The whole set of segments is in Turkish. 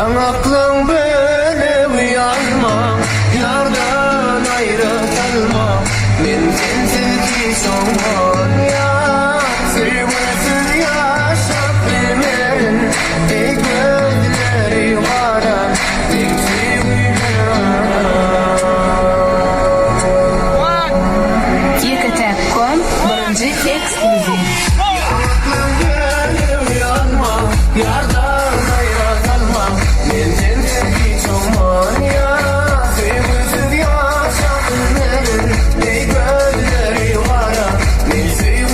aklın böyle uyanma, yardan ayrı kalma. Men sensiz olman ya, sevgisiz yaşap bilmeyen. Tek gözleri kara, tek Yekatep.com birinci ekskluziv. aklın böyle uyanma, yardan ayrı kalma. Men sensiz olman ya, sevgisiz yaşap bilmeyen. Tek gözleri kara, men sevgisiz.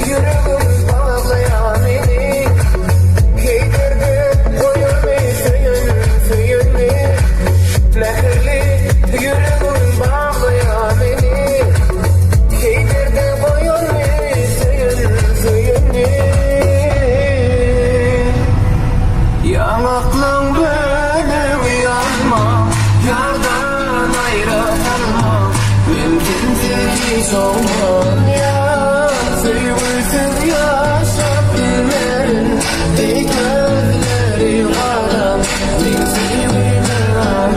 Yüreğim bağlayan beni, giydirdi boyun suyunu. Mehirli yüreğim bağlayan beni, giydirdi boyun suyunu. Aklın böyle uyanma, yardan ayrı kalma. Mümkünsüz olman ya, sevgisiz yaşap bilmeyen. Tek gözleri kara, tek sevgilen.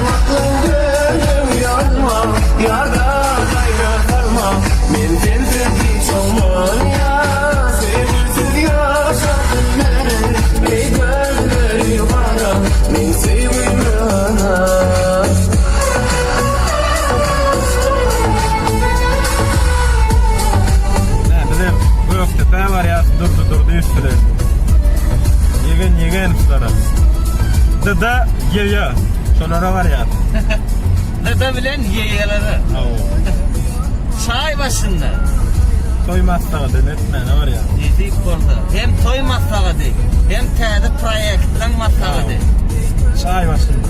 Aklın böyle uyanma, yardan ayrı kalma. Men sensiz olman ya, sevgisiz yaşap bilmeyen. Tek gözleri kara, men sevgilen. Bizim bu tepe var ya, durdu üstüne. Yegen sonra. Dıda ye. Sonra var ya. Dede bilen yeyeleri. Çay başında. Toymazsa denetme ne var ya. Dedik burada. Hem toy masağı değil. Hem tədi proyektlen masağı değil. Çay başında.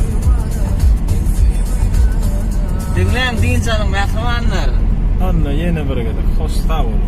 Dinlen din canım, mehmanlar. Onunla yeni bir gede. Hoş sağ olun.